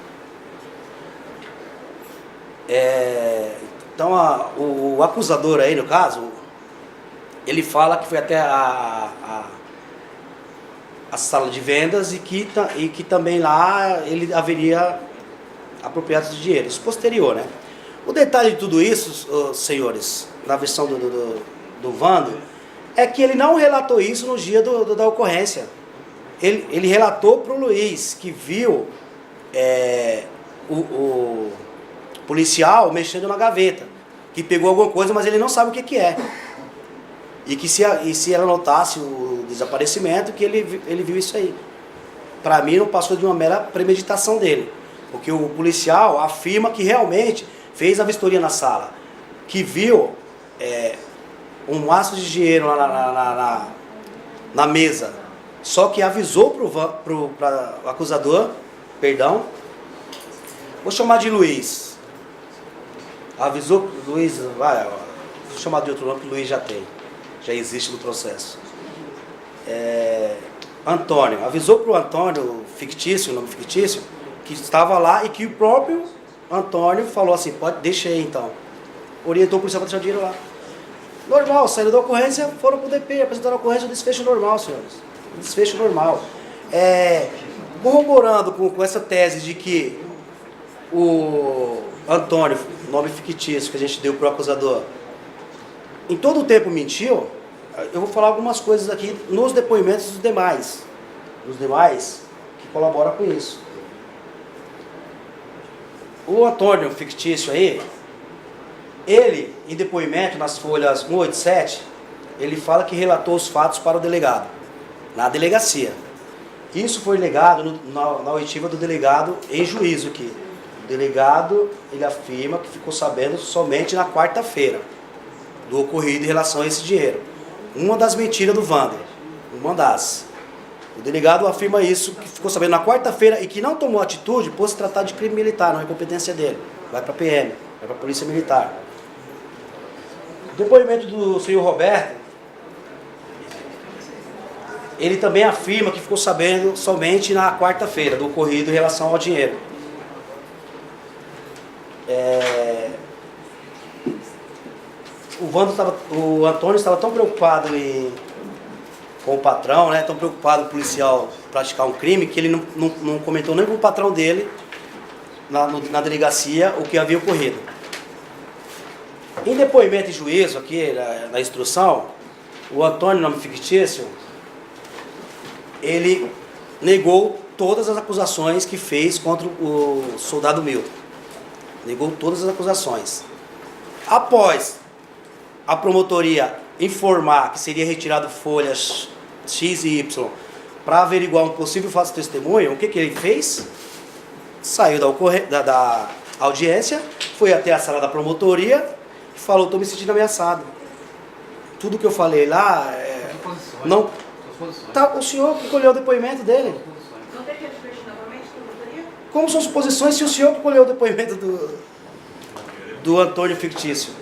Então, o acusador aí, no caso, ele fala que foi até a sala de vendas e que também lá ele haveria apropriado de dinheiro. Isso posterior, né? O detalhe de tudo isso, senhores, na versão do Vando, é que ele não relatou isso no dia da ocorrência. Ele relatou para o Luiz, que viu o policial mexendo na gaveta, que pegou alguma coisa, mas ele não sabe o que é. E que se ela notasse o desaparecimento, que ele viu isso aí. Para mim não passou de uma mera premeditação dele. Porque o policial afirma que realmente fez a vistoria na sala. Que viu um maço de dinheiro na mesa. Só que avisou para o acusador, perdão, vou chamar de Luiz. Avisou para Luiz, vou chamar de outro nome que Luiz já existe no processo. Antônio, avisou para o Antônio, fictício, nome fictício, que estava lá e que o próprio Antônio falou assim, deixa aí então. Orientou o policial para deixar o dinheiro lá. Normal, saindo da ocorrência, foram para o DP, apresentaram a ocorrência, um desfecho normal, senhores. Um desfecho normal. Corroborando com essa tese de que o Antônio, nome fictício que a gente deu para o acusador, em todo o tempo mentiu, eu vou falar algumas coisas aqui nos depoimentos dos demais. Dos demais que colaboram com isso. O Antônio fictício aí, ele, em depoimento nas folhas 187, ele fala que relatou os fatos para o delegado, na delegacia. Isso foi legado na oitiva do delegado em juízo aqui, delegado, ele afirma que ficou sabendo somente na quarta-feira do ocorrido em relação a esse dinheiro. Uma das mentiras do Wander, uma das. O delegado afirma isso, que ficou sabendo na quarta-feira e que não tomou atitude por se tratar de crime militar, não é competência dele. Vai para a PM, vai para a Polícia Militar. O depoimento do senhor Roberto, ele também afirma que ficou sabendo somente na quarta-feira do ocorrido em relação ao dinheiro. O Antônio estava tão preocupado com o patrão, né, tão preocupado com o policial praticar um crime, que ele não comentou nem com o patrão dele na delegacia o que havia ocorrido. Em depoimento e juízo, aqui na instrução, o Antônio, nome fictício, ele negou todas as acusações que fez contra o soldado Milton. Negou todas as acusações. Após a promotoria informar que seria retirado folhas X e Y para averiguar um possível falso testemunho, o que ele fez? Saiu da audiência, foi até a sala da promotoria e falou: estou me sentindo ameaçado. Tudo que eu falei lá, não. Tá, o senhor que colheu o depoimento dele. Não tem que advertir novamente, promotoria? Como são suposições se o senhor que colheu o depoimento do Antônio fictício?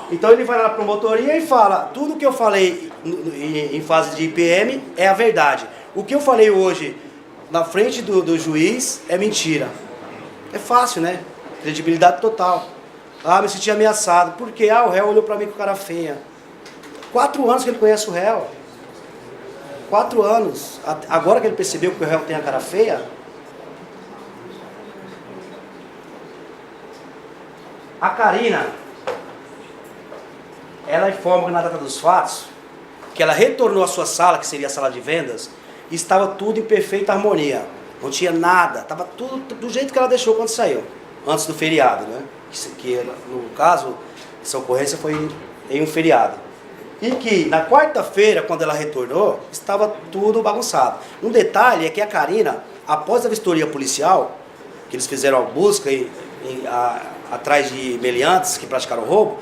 Então ele vai lá na promotoria e fala: tudo que eu falei em fase de IPM é a verdade. O que eu falei hoje na frente do juiz é mentira. É fácil, né? Credibilidade total. Ah, me senti ameaçado. Por quê? Ah, o réu olhou pra mim com cara feia. 4 anos que ele conhece o réu. 4 anos. Agora que ele percebeu que o réu tem a cara feia. A Karina, ela informa na data dos fatos que ela retornou à sua sala, que seria a sala de vendas, e estava tudo em perfeita harmonia. Não tinha nada, estava tudo do jeito que ela deixou quando saiu, antes do feriado, né? Que no caso, essa ocorrência foi em um feriado. E que na quarta-feira, quando ela retornou, estava tudo bagunçado. Um detalhe é que a Karina, após a vistoria policial, que eles fizeram a busca atrás de meliantes que praticaram o roubo,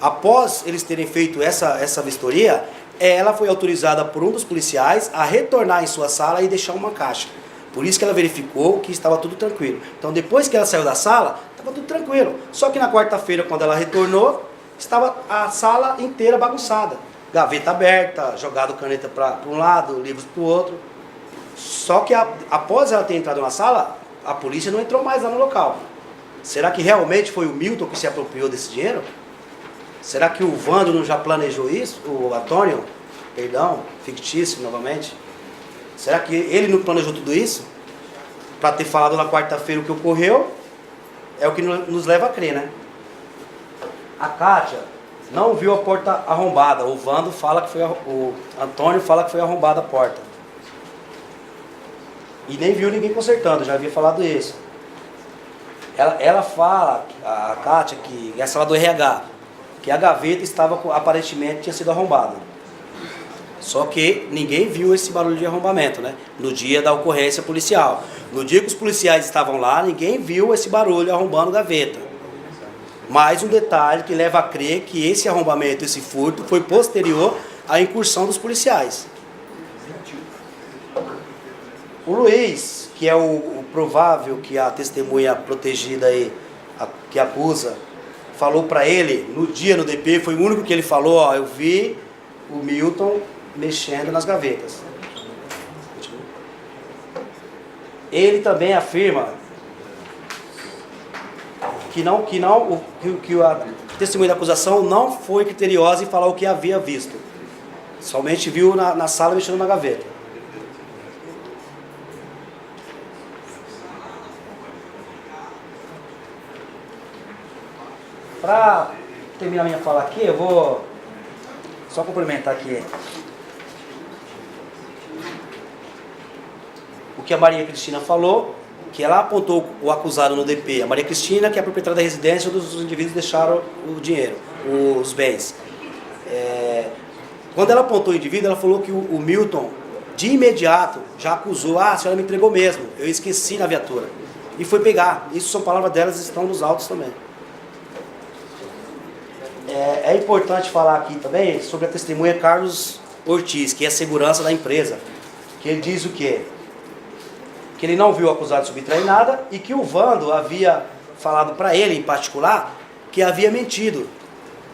após eles terem feito essa vistoria, ela foi autorizada por um dos policiais a retornar em sua sala e deixar uma caixa. Por isso que ela verificou que estava tudo tranquilo. Então, depois que ela saiu da sala, estava tudo tranquilo. Só que na quarta-feira, quando ela retornou, estava a sala inteira bagunçada. Gaveta aberta, jogado caneta para um lado, livros para o outro. Só que após ela ter entrado na sala, a polícia não entrou mais lá no local. Será que realmente foi o Milton que se apropriou desse dinheiro? Será que o Vando não já planejou isso? O Antônio, perdão, fictício novamente. Será que ele não planejou tudo isso? Para ter falado na quarta-feira o que ocorreu, é o que nos leva a crer, né? A Kátia não viu a porta arrombada. O Vando fala que foi o Antônio fala que foi arrombada a porta. E nem viu ninguém consertando, já havia falado isso. Ela fala, a Kátia, que essa lá do RH, que a gaveta aparentemente tinha sido arrombada. Só que ninguém viu esse barulho de arrombamento, né? No dia da ocorrência policial. No dia que os policiais estavam lá, ninguém viu esse barulho arrombando gaveta. Mais um detalhe que leva a crer que esse arrombamento, esse furto, foi posterior à incursão dos policiais. O Luiz, que é o provável que a testemunha protegida aí, que acusa, falou para ele, no dia no DP, foi o único que ele falou: ó, eu vi o Milton mexendo nas gavetas. Ele também afirma que a testemunha da acusação não foi criteriosa em falar o que havia visto. Somente viu na sala mexendo na gaveta. Para terminar minha fala aqui, eu vou só complementar aqui o que a Maria Cristina falou, que ela apontou o acusado no DP. A Maria Cristina, que é a proprietária da residência onde os indivíduos deixaram o dinheiro, os bens. Quando ela apontou o indivíduo, ela falou que o Milton, de imediato, já acusou: ah, a senhora me entregou mesmo, eu esqueci na viatura. e foi pegar. Isso são palavras delas, estão nos autos também. É importante falar aqui também sobre a testemunha Carlos Ortiz, que é a segurança da empresa, que ele diz o quê? Que ele não viu o acusado subtrair nada e que o Vando havia falado para ele, em particular, que havia mentido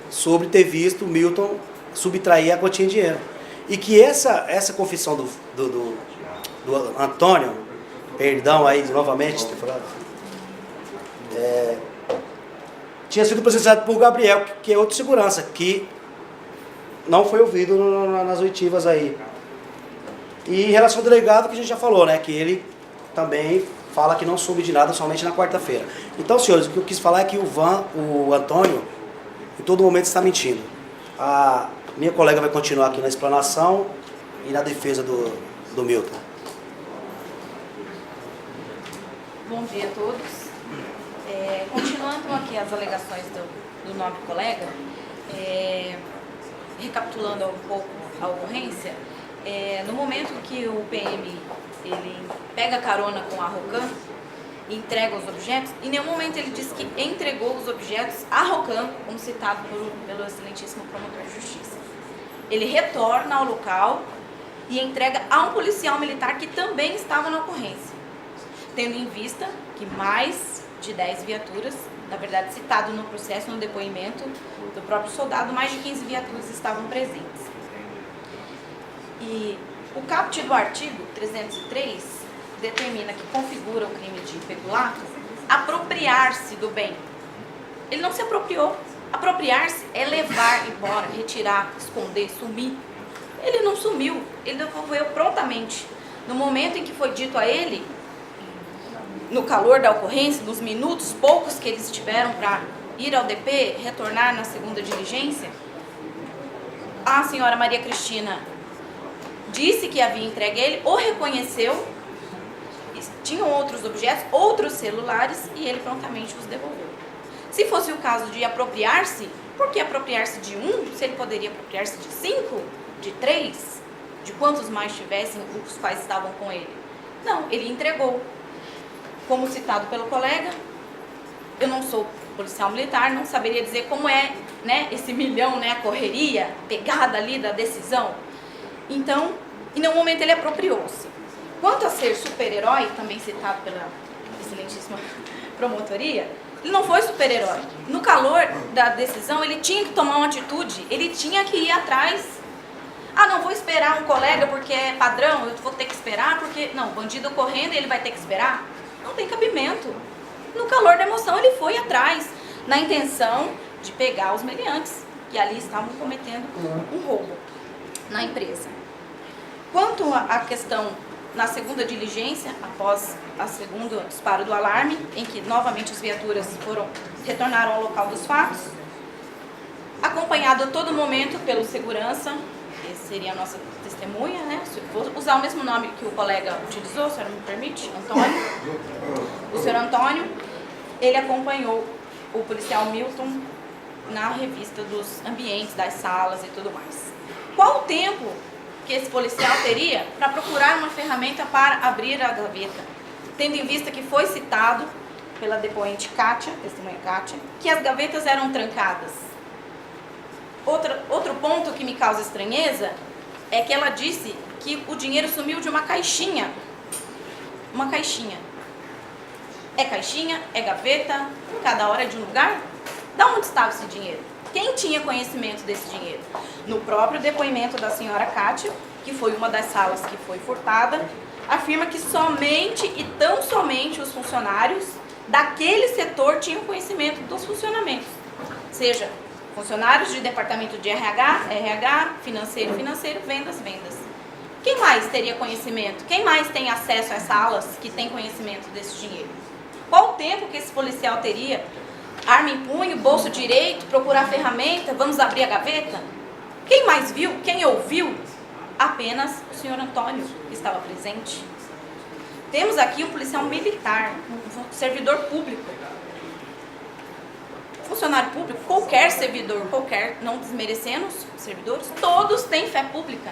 sobre ter visto o Milton subtrair a quantia em dinheiro. E que essa confissão do Antônio, perdão aí novamente ter falado, tinha sido processado por Gabriel, que é outro segurança, que não foi ouvido nas oitivas aí. E em relação ao delegado, que a gente já falou, né, que ele também fala que não soube de nada somente na quarta-feira. Então, senhores, o que eu quis falar é que o Antônio, em todo momento, está mentindo. A minha colega vai continuar aqui na explanação e na defesa do Milton. Bom dia a todos. Continuando aqui as alegações do nobre colega, recapitulando um pouco a ocorrência, no momento que o PM ele pega carona com a Rocan e entrega os objetos, em nenhum momento ele diz que entregou os objetos à Rocan, como citado pelo excelentíssimo promotor de justiça. Ele retorna ao local e entrega a um policial militar que também estava na ocorrência, tendo em vista que mais de 10 viaturas, na verdade citado no processo, no depoimento do próprio soldado, mais de 15 viaturas estavam presentes. E o caput do artigo 303 determina que configura o crime de peculato apropriar-se do bem. Ele não se apropriou. Apropriar-se é levar embora, retirar, esconder, sumir. Ele não sumiu, ele devolveu prontamente. No momento em que foi dito a ele, no calor da ocorrência, nos minutos poucos que eles tiveram para ir ao DP, retornar na segunda diligência, a senhora Maria Cristina disse que havia entregue ele, ou reconheceu, tinham outros objetos, outros celulares, e ele prontamente os devolveu. Se fosse o caso de apropriar-se, por que apropriar-se de um, se ele poderia apropriar-se de 5, de 3, de quantos mais tivessem, os quais estavam com ele? Não, ele entregou. Como citado pelo colega, eu não sou policial militar, não saberia dizer como é, né, esse milhão, né, a correria, pegada ali da decisão. Então, em nenhum momento ele apropriou-se. Quanto a ser super-herói, também citado pela excelentíssima promotoria, ele não foi super-herói. No calor da decisão, ele tinha que tomar uma atitude, ele tinha que ir atrás. Ah, não vou esperar um colega porque é padrão, eu vou ter que esperar porque... Não, bandido correndo e ele vai ter que esperar? Não tem cabimento. No calor da emoção, ele foi atrás, na intenção de pegar os meliantes, que ali estavam cometendo um roubo na empresa. Quanto à questão na segunda diligência, após o segundo disparo do alarme, em que novamente as viaturas retornaram ao local dos fatos, acompanhado a todo momento pelo segurança, esse seria a nossa testemunha, né? Vou usar o mesmo nome que o colega utilizou, a senhora me permite? Antônio. O senhor Antônio, ele acompanhou o policial Milton na revista dos ambientes, das salas e tudo mais. Qual o tempo que esse policial teria para procurar uma ferramenta para abrir a gaveta, tendo em vista que foi citado pela depoente Kátia, testemunha Kátia, que as gavetas eram trancadas? Outro ponto que me causa estranheza é que ela disse que o dinheiro sumiu de uma caixinha. Uma caixinha. É caixinha, é gaveta, cada hora é de um lugar? Da onde estava esse dinheiro? Quem tinha conhecimento desse dinheiro? No próprio depoimento da senhora Kátia, que foi uma das salas que foi furtada, afirma que somente e tão somente os funcionários daquele setor tinham conhecimento dos funcionamentos. Seja funcionários de departamento de RH, financeiro, vendas. Quem mais teria conhecimento? Quem mais tem acesso às salas que tem conhecimento desse dinheiro? Qual o tempo que esse policial teria? Arma em punho, bolso direito, procurar ferramenta, vamos abrir a gaveta? Quem mais viu? Quem ouviu? Apenas o senhor Antônio, que estava presente. Temos aqui um policial militar, um servidor público. Funcionário público, qualquer servidor, não desmerecendo os servidores, todos têm fé pública.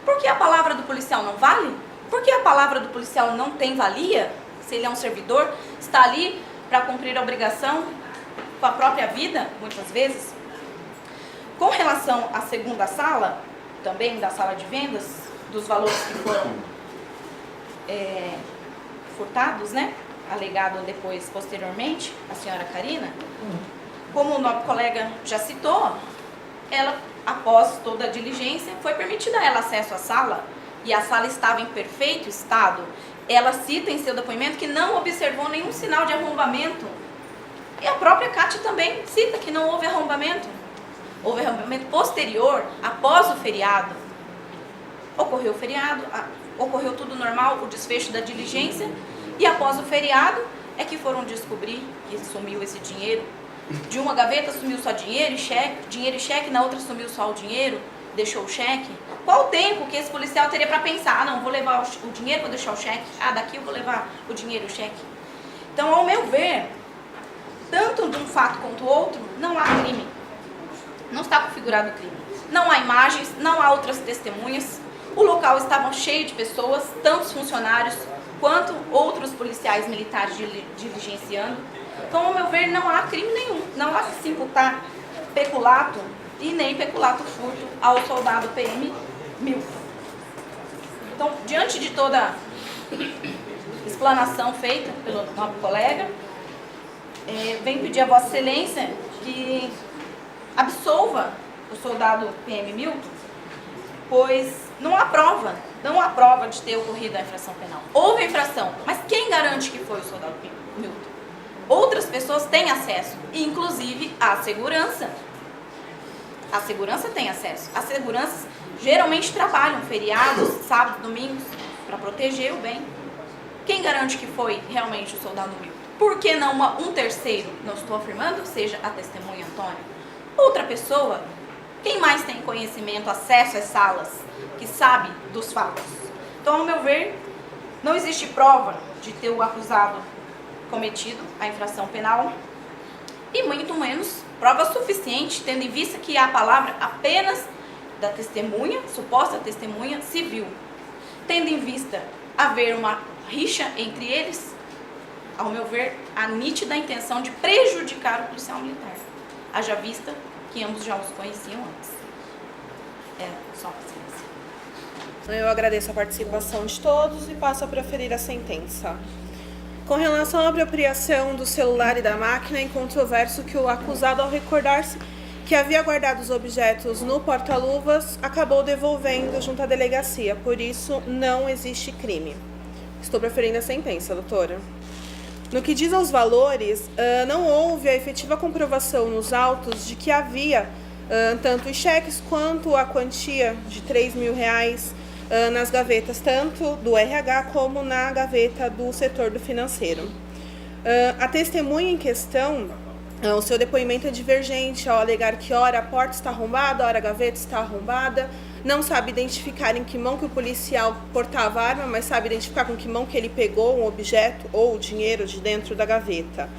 Por que a palavra do policial não vale? Por que a palavra do policial não tem valia? Se ele é um servidor, está ali para cumprir a obrigação com a própria vida, muitas vezes. Com relação à segunda sala, também da sala de vendas, dos valores que foram furtados, né? Alegado depois, posteriormente, a senhora Karina, como o nosso colega já citou, ela, após toda a diligência, foi permitida a ela acesso à sala, e a sala estava em perfeito estado. Ela cita em seu depoimento que não observou nenhum sinal de arrombamento. E a própria Cátia também cita que não houve arrombamento. Houve arrombamento posterior, após o feriado. Ocorreu o feriado, ocorreu tudo normal, o desfecho da diligência, e após o feriado é que foram descobrir que sumiu esse dinheiro. De uma gaveta sumiu só dinheiro e cheque, na outra sumiu só o dinheiro, deixou o cheque. Qual o tempo que esse policial teria para pensar? Ah, não, vou levar o dinheiro, vou deixar o cheque. Ah, daqui eu vou levar o dinheiro e o cheque. Então, ao meu ver, tanto de um fato quanto o outro, não há crime. Não está configurado o crime. Não há imagens, não há outras testemunhas. O local estava cheio de pessoas, tantos funcionários quanto outros policiais militares diligenciando. Então, ao meu ver, não há crime nenhum. Não há que se imputar peculato e nem peculato furto ao soldado PM Milton. Então, diante de toda a explanação feita pelo nosso colega, venho pedir a Vossa Excelência que absolva o soldado PM Milton, pois não há prova de ter ocorrido a infração penal. Houve a infração, mas quem garante que foi o soldado Milton? Outras pessoas têm acesso, inclusive a segurança. A segurança tem acesso. As seguranças geralmente trabalham feriados, sábados, domingos, para proteger o bem. Quem garante que foi realmente o soldado Milton? Por que não um terceiro? Não estou afirmando, seja a testemunha Antônia. Outra pessoa, quem mais tem conhecimento, acesso às salas, que sabe dos fatos? Então, ao meu ver, não existe prova de ter o acusado cometido a infração penal e muito menos prova suficiente, tendo em vista que há a palavra apenas da testemunha, suposta testemunha civil. Tendo em vista haver uma rixa entre eles, ao meu ver, há nítida intenção de prejudicar o policial militar, haja vista que ambos já os conheciam antes. Só paciência. Eu agradeço a participação de todos e passo a proferir a sentença. Com relação à apropriação do celular e da máquina, é incontroverso que o acusado, ao recordar-se que havia guardado os objetos no porta-luvas, acabou devolvendo junto à delegacia. Por isso, não existe crime. Estou proferindo a sentença, doutora. No que diz aos valores, não houve a efetiva comprovação nos autos de que havia tanto os cheques quanto a quantia de R$3.000 nas gavetas, tanto do RH como na gaveta do setor do financeiro. A testemunha em questão, o seu depoimento é divergente ao alegar que ora a porta está arrombada, ora a gaveta está arrombada, não sabe identificar em que mão que o policial portava a arma, mas sabe identificar com que mão que ele pegou um objeto ou o dinheiro de dentro da gaveta.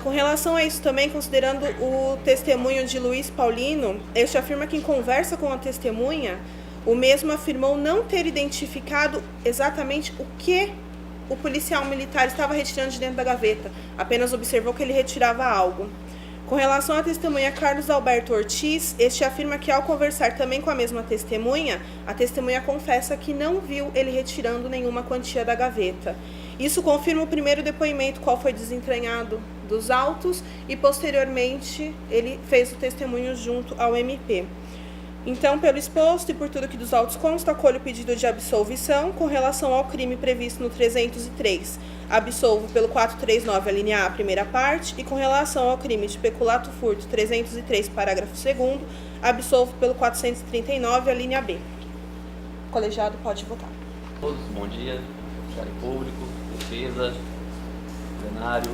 Com relação a isso também, considerando o testemunho de Luiz Paulino, este afirma que em conversa com a testemunha, o mesmo afirmou não ter identificado exatamente o que o policial militar estava retirando de dentro da gaveta, apenas observou que ele retirava algo. Com relação à testemunha Carlos Alberto Ortiz, este afirma que ao conversar também com a mesma testemunha, a testemunha confessa que não viu ele retirando nenhuma quantia da gaveta. Isso confirma o primeiro depoimento, qual foi desentranhado dos autos, e posteriormente ele fez o testemunho junto ao MP. Então, pelo exposto e por tudo que dos autos consta, acolho o pedido de absolvição com relação ao crime previsto no 303. Absolvo pelo 439, a linha A, primeira parte, e com relação ao crime de peculato furto 303, parágrafo 2º, absolvo pelo 439, a linha B. O colegiado pode votar. Todos, bom dia, Ministério Público, defesa, plenário,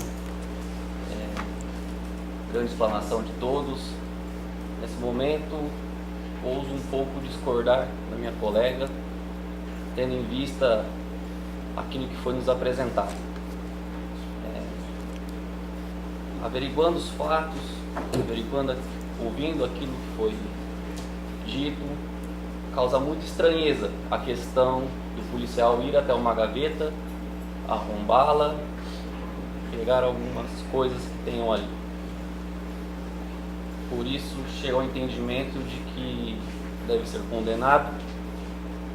grande explanação de todos. Nesse momento, ouso um pouco discordar da minha colega, tendo em vista aquilo que foi nos apresentado. Averiguando os fatos, ouvindo aquilo que foi dito, causa muita estranheza a questão do policial ir até uma gaveta arrombá-la, pegar algumas coisas que tenham ali. Por isso, chego ao entendimento de que deve ser condenado,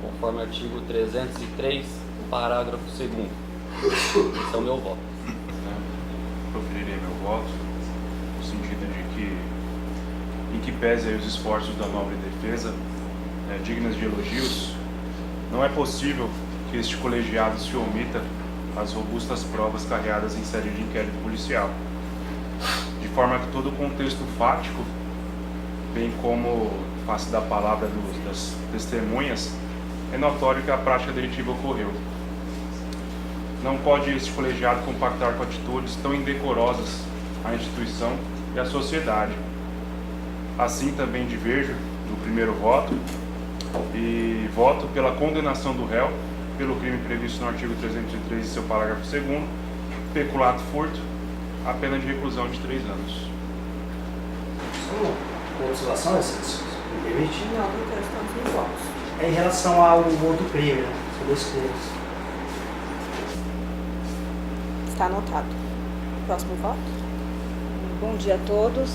conforme o artigo 303, parágrafo 2º. Esse é o meu voto. Proferirei meu voto no sentido de que, em que pese aí os esforços da nobre defesa, dignas de elogios, não é possível que este colegiado se omita as robustas provas carreadas em sede de inquérito policial, de forma que todo o contexto fático, bem como face da palavra das testemunhas, é notório que a prática delitiva ocorreu. Não pode este colegiado compactar com atitudes tão indecorosas à instituição e à sociedade. Assim também diverjo do primeiro voto e voto pela condenação do réu pelo crime previsto no artigo 303 e seu parágrafo 2º, peculato furto, a pena de reclusão de 3 anos. Com observação, excelência, me permite? Não, então estamos nos votos. É em relação ao outro crime, né? São 2 crimes. Está anotado. Próximo voto. Bom dia a todos.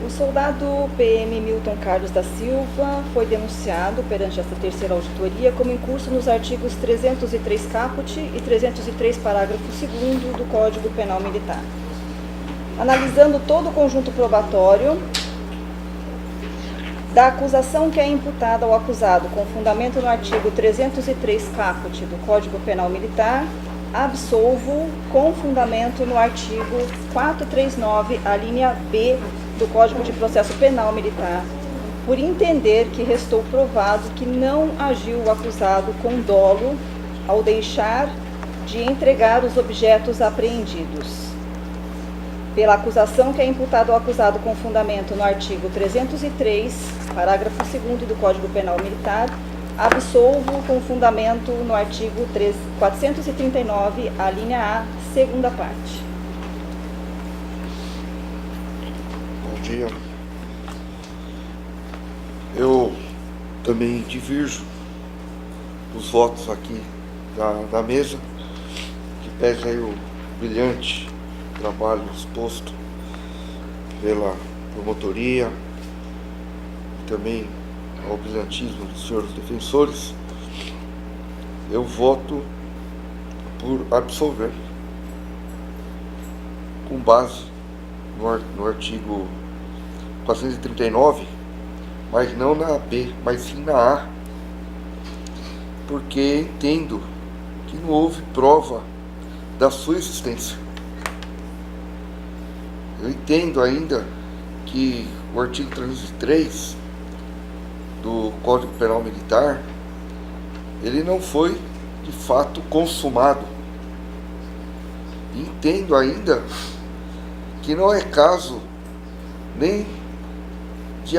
O soldado PM Milton Carlos da Silva foi denunciado perante esta terceira auditoria como incurso nos artigos 303 caput e 303 parágrafo 2º do Código Penal Militar. Analisando todo o conjunto probatório da acusação que é imputada ao acusado com fundamento no artigo 303 caput do Código Penal Militar, absolvo com fundamento no artigo 439, a linha B do Código de Processo Penal Militar, por entender que restou provado que não agiu o acusado com dolo ao deixar de entregar os objetos apreendidos. Pela acusação que é imputada ao acusado com fundamento no artigo 303, parágrafo 2º do Código Penal Militar, absolvo com fundamento no artigo 439, a linha A, segunda parte. Bom dia. Eu também divirjo os votos aqui da mesa, que pese aí o brilhante trabalho exposto pela promotoria e também ao brilhantismo dos senhores defensores. Eu voto por absolver, com base no artigo 439, mas não na B, mas sim na A, porque entendo que não houve prova da sua existência. Eu entendo ainda que o artigo 303 do Código Penal Militar, ele não foi de fato consumado. Entendo ainda que não é caso nem de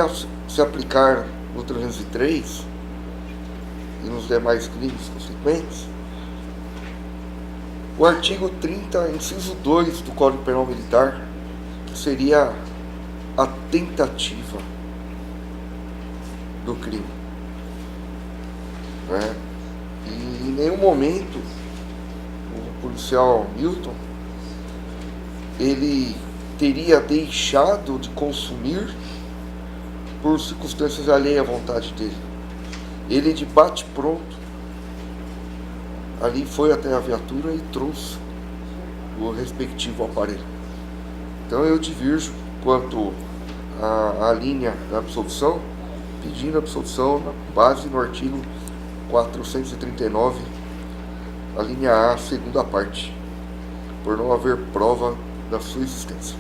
se aplicar no 303 e nos demais crimes consequentes o artigo 30, inciso 2 do Código Penal Militar, que seria a tentativa do crime, né? E em nenhum momento o policial Milton ele teria deixado de consumir por circunstâncias alheias à vontade dele. Ele, de bate-pronto, ali foi até a viatura e trouxe o respectivo aparelho. Então eu divirjo quanto à linha da absolvição, pedindo absolvição na base no artigo 439, a linha A, segunda parte, por não haver prova da sua existência.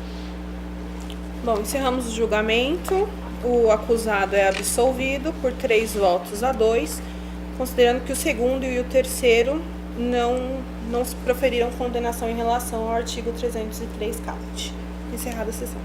Bom, encerramos o julgamento. O acusado é absolvido por 3 votos a 2, considerando que o segundo e o terceiro não se proferiram condenação em relação ao artigo 303 caput. Encerrada a sessão.